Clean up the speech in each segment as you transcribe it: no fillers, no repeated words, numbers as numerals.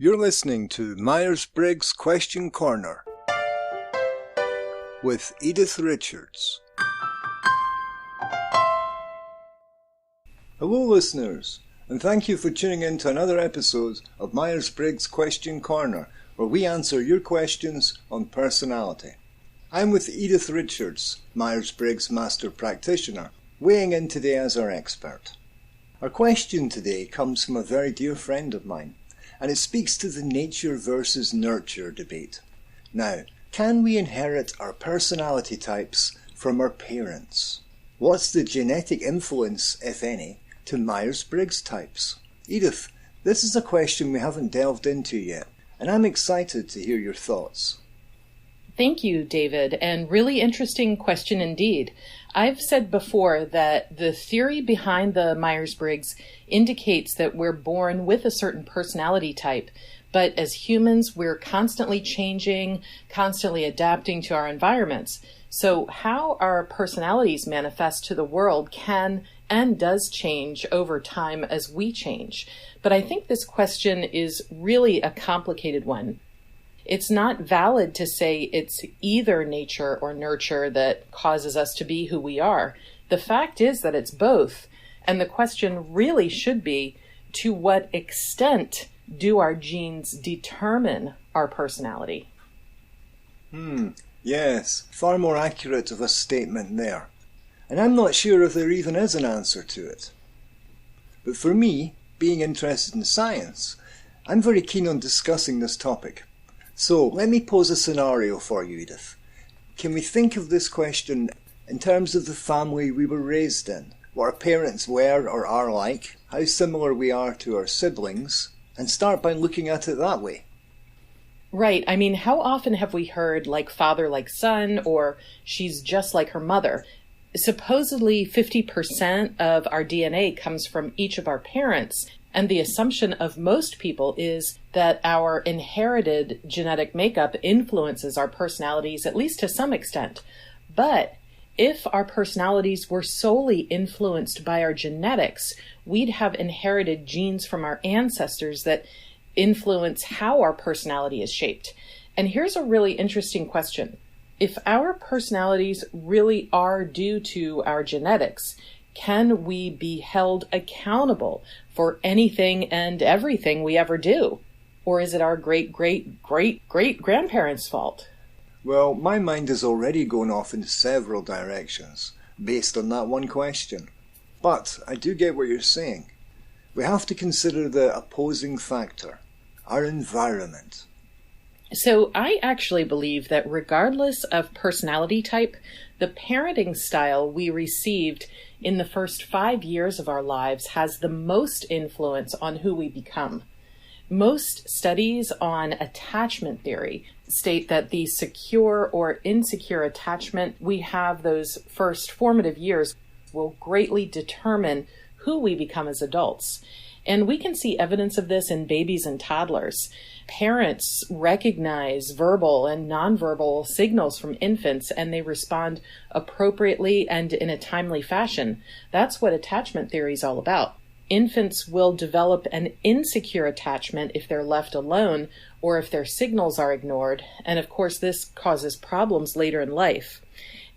You're listening to Myers-Briggs Question Corner with Edythe Richards. Hello listeners, and thank you for tuning in to another episode of Myers-Briggs Question Corner, where we answer your questions on personality. I'm with Edythe Richards, Myers-Briggs Master Practitioner, weighing in today as our expert. Our question today comes from a very dear friend of mine, and it speaks to the nature versus nurture debate. Now, can we inherit our personality types from our parents? What's the genetic influence, if any, to Myers-Briggs types? Edythe, this is a question we haven't delved into yet, and I'm excited to hear your thoughts. Thank you, David, and really interesting question indeed. I've said before that the theory behind the Myers-Briggs indicates that we're born with a certain personality type, but as humans, we're constantly changing, constantly adapting to our environments. So how our personalities manifest to the world can and does change over time as we change. But I think this question is really a complicated one. It's not valid to say it's either nature or nurture that causes us to be who we are. The fact is that it's both. And the question really should be, to what extent do our genes determine our personality? Yes, far more accurate of a statement there. And I'm not sure if there even is an answer to it. But for me, being interested in science, I'm very keen on discussing this topic. So let me pose a scenario for you, Edythe. Can we think of this question in terms of the family we were raised in? What our parents were or are like, how similar we are to our siblings, and start by looking at it that way? Right. I mean, how often have we heard like father, like son, or she's just like her mother? Supposedly 50% of our DNA comes from each of our parents. And the assumption of most people is that our inherited genetic makeup influences our personalities, at least to some extent. But if our personalities were solely influenced by our genetics, we'd have inherited genes from our ancestors that influence how our personality is shaped. And here's a really interesting question. If our personalities really are due to our genetics, can we be held accountable for anything and everything we ever do? Or is it our great-great-great-great-grandparents' fault? Well, my mind is already going off in several directions based on that one question. But I do get what you're saying. We have to consider the opposing factor, our environment. So I actually believe that regardless of personality type, the parenting style we received in the first 5 years of our lives has the most influence on who we become. Most studies on attachment theory state that the secure or insecure attachment we have those first formative years will greatly determine who we become as adults. And we can see evidence of this in babies and toddlers. Parents recognize verbal and nonverbal signals from infants, and they respond appropriately and in a timely fashion. That's what attachment theory is all about. Infants will develop an insecure attachment if they're left alone or if their signals are ignored. And of course, this causes problems later in life.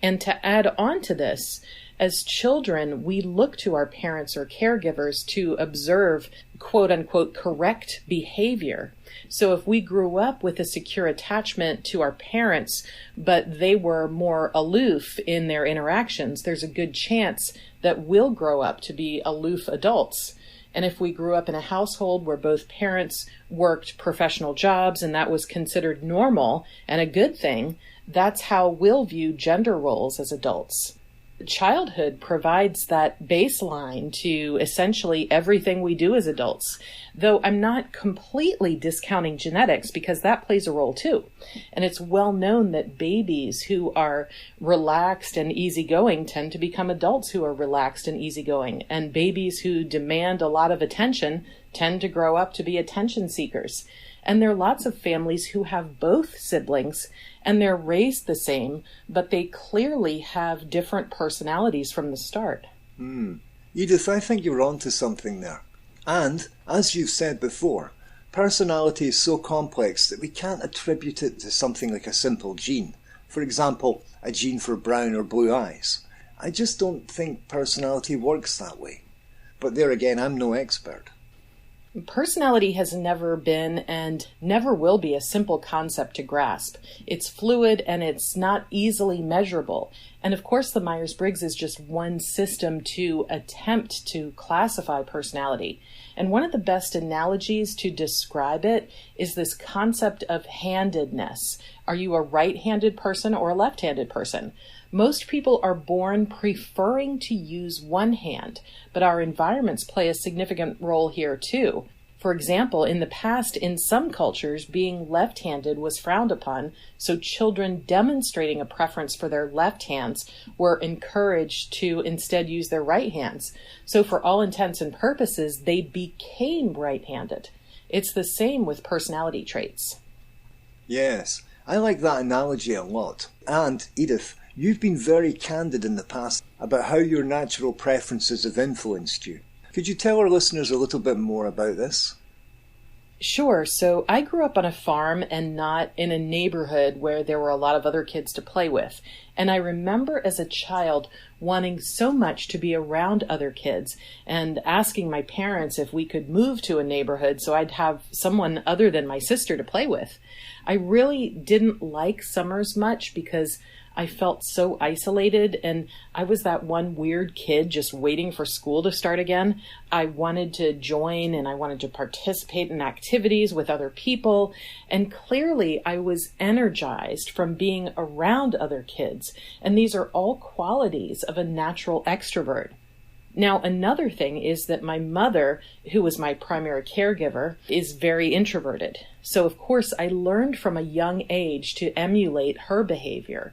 And to add on to this, as children, we look to our parents or caregivers to observe quote unquote correct behavior. So if we grew up with a secure attachment to our parents, but they were more aloof in their interactions, there's a good chance that we'll grow up to be aloof adults. And if we grew up in a household where both parents worked professional jobs and that was considered normal and a good thing, that's how we'll view gender roles as adults. Childhood provides that baseline to essentially everything we do as adults, though I'm not completely discounting genetics because that plays a role too. And it's well known that babies who are relaxed and easygoing tend to become adults who are relaxed and easygoing, and babies who demand a lot of attention tend to grow up to be attention seekers. And there are lots of families who have both siblings and they're raised the same, but they clearly have different personalities from the start. Edythe, I think you're onto something there. And, as you've said before, personality is so complex that we can't attribute it to something like a simple gene. For example, a gene for brown or blue eyes. I just don't think personality works that way. But there again, I'm no expert. Personality has never been and never will be a simple concept to grasp. It's fluid and it's not easily measurable. And of course, the Myers-Briggs is just one system to attempt to classify personality. And one of the best analogies to describe it is this concept of handedness. Are you a right-handed person or a left-handed person? Most people are born preferring to use one hand, but our environments play a significant role here too. For example, in the past, in some cultures, being left-handed was frowned upon, so children demonstrating a preference for their left hands were encouraged to instead use their right hands. So for all intents and purposes, they became right-handed. It's the same with personality traits. Yes, I like that analogy a lot. And, Edythe, you've been very candid in the past about how your natural preferences have influenced you. Could you tell our listeners a little bit more about this? Sure. So I grew up on a farm and not in a neighborhood where there were a lot of other kids to play with. And I remember as a child wanting so much to be around other kids and asking my parents if we could move to a neighborhood so I'd have someone other than my sister to play with. I really didn't like summers much because I felt so isolated, and I was that one weird kid just waiting for school to start again. I wanted to join and I wanted to participate in activities with other people, and clearly I was energized from being around other kids, and these are all qualities of a natural extrovert. Now, another thing is that my mother, who was my primary caregiver, is very introverted. So, of course, I learned from a young age to emulate her behavior.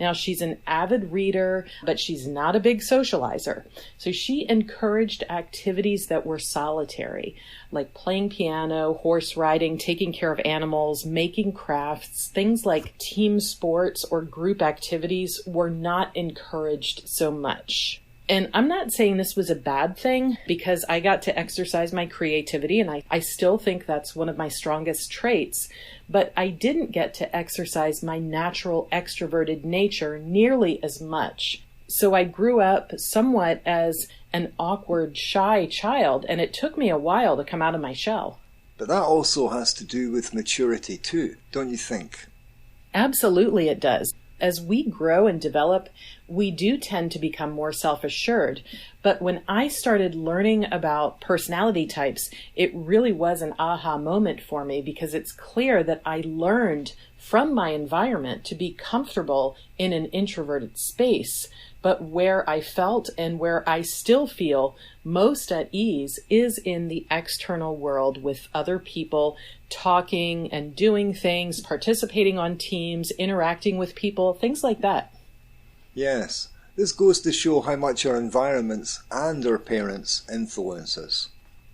Now, she's an avid reader, but she's not a big socializer. So she encouraged activities that were solitary, like playing piano, horse riding, taking care of animals, making crafts. Things like team sports or group activities were not encouraged so much. And I'm not saying this was a bad thing, because I got to exercise my creativity, and I still think that's one of my strongest traits. But I didn't get to exercise my natural extroverted nature nearly as much. So I grew up somewhat as an awkward, shy child, and it took me a while to come out of my shell. But that also has to do with maturity too, don't you think? Absolutely it does. As we grow and develop, we do tend to become more self-assured. But when I started learning about personality types, it really was an aha moment for me, because it's clear that I learned from my environment to be comfortable in an introverted space. But where I felt and where I still feel most at ease is in the external world with other people, talking and doing things, participating on teams, interacting with people, things like that. Yes, this goes to show how much our environments and our parents influence us.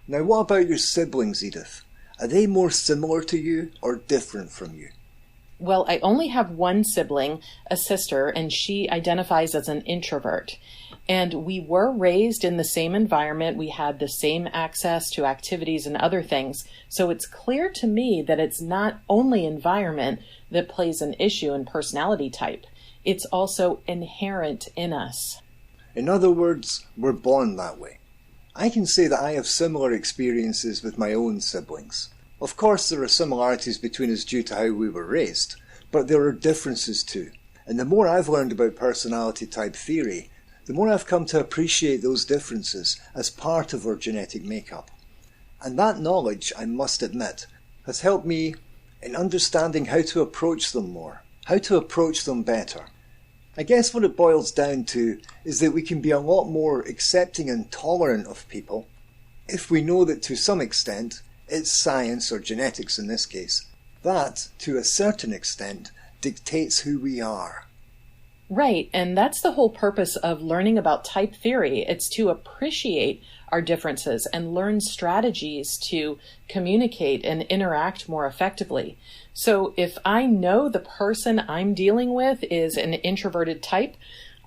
Now, what about your siblings, Edythe? Are they more similar to you or different from you? Well, I only have one sibling, a sister, and she identifies as an introvert. And we were raised in the same environment. We had the same access to activities and other things. So it's clear to me that it's not only environment that plays an issue in personality type. It's also inherent in us. In other words, we're born that way. I can say that I have similar experiences with my own siblings. Of course, there are similarities between us due to how we were raised, but there are differences too. And the more I've learned about personality type theory, the more I've come to appreciate those differences as part of our genetic makeup. And that knowledge, I must admit, has helped me in understanding how to approach them more, how to approach them better. I guess what it boils down to is that we can be a lot more accepting and tolerant of people if we know that to some extent it's science, or genetics in this case, that, to a certain extent, dictates who we are. Right, and that's the whole purpose of learning about type theory. It's to appreciate our differences and learn strategies to communicate and interact more effectively. So if I know the person I'm dealing with is an introverted type,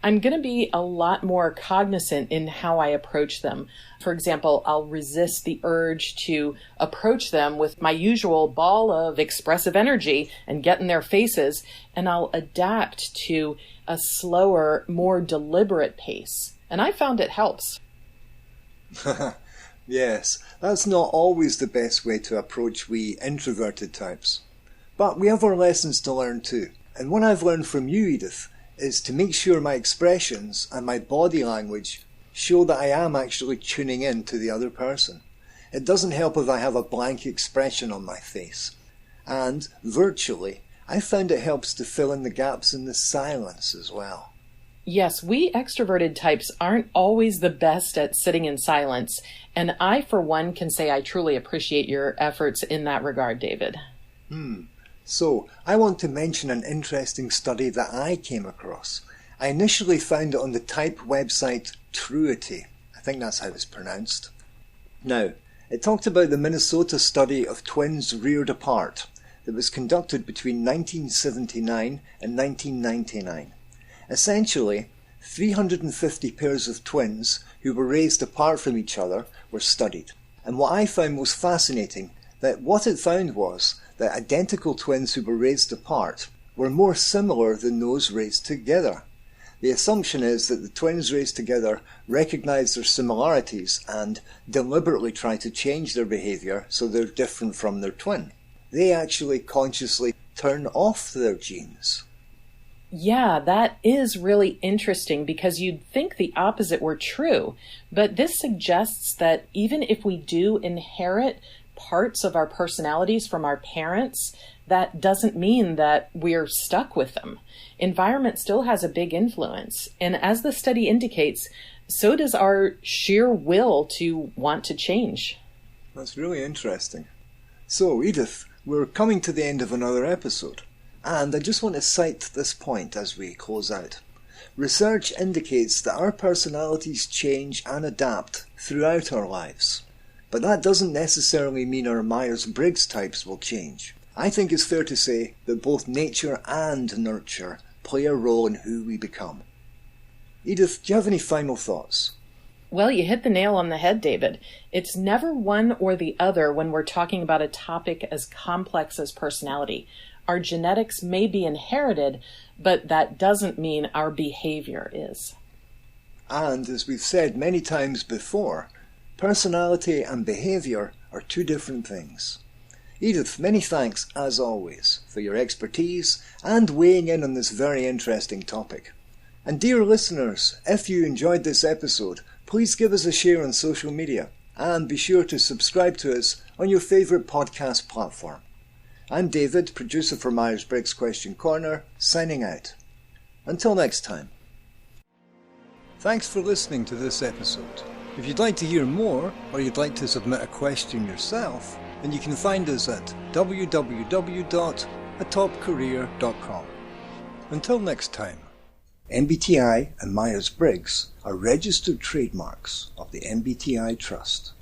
I'm going to be a lot more cognizant in how I approach them. For example, I'll resist the urge to approach them with my usual ball of expressive energy and get in their faces, and I'll adapt to a slower, more deliberate pace. And I found it helps. Yes, that's not always the best way to approach we introverted types. But we have our lessons to learn too. And what I've learned from you, Edythe, is to make sure my expressions and my body language show that I am actually tuning in to the other person. It doesn't help if I have a blank expression on my face. And, virtually, I found it helps to fill in the gaps in the silence as well. Yes, we extroverted types aren't always the best at sitting in silence, and I, for one, can say I truly appreciate your efforts in that regard, David. So, I want to mention an interesting study that I came across. I initially found it on the type website Truity. I think that's how it's pronounced. Now, it talked about the Minnesota study of twins reared apart that was conducted between 1979 and 1999. Essentially, 350 pairs of twins who were raised apart from each other were studied. And what I found most fascinating, that what it found was that identical twins who were raised apart were more similar than those raised together. The assumption is that the twins raised together recognize their similarities and deliberately try to change their behaviour so they're different from their twin. They actually consciously turn off their genes. Yeah, that is really interesting because you'd think the opposite were true. But this suggests that even if we do inherit parts of our personalities from our parents, that doesn't mean that we're stuck with them. Environment still has a big influence. And as the study indicates, so does our sheer will to want to change. That's really interesting. So, Edythe, we're coming to the end of another episode. And I just want to cite this point as we close out. Research indicates that our personalities change and adapt throughout our lives. But that doesn't necessarily mean our Myers-Briggs types will change. I think it's fair to say that both nature and nurture play a role in who we become. Edythe, do you have any final thoughts? Well, you hit the nail on the head, David. It's never one or the other when we're talking about a topic as complex as personality. Our genetics may be inherited, but that doesn't mean our behavior is. And as we've said many times before, personality and behaviour are two different things. Edythe, many thanks, as always, for your expertise and weighing in on this very interesting topic. And dear listeners, if you enjoyed this episode, please give us a share on social media and be sure to subscribe to us on your favourite podcast platform. I'm David, producer for Myers-Briggs Question Corner, signing out. Until next time. Thanks for listening to this episode. If you'd like to hear more, or you'd like to submit a question yourself, then you can find us at www.atopcareer.com. Until next time. MBTI and Myers-Briggs are registered trademarks of the MBTI Trust.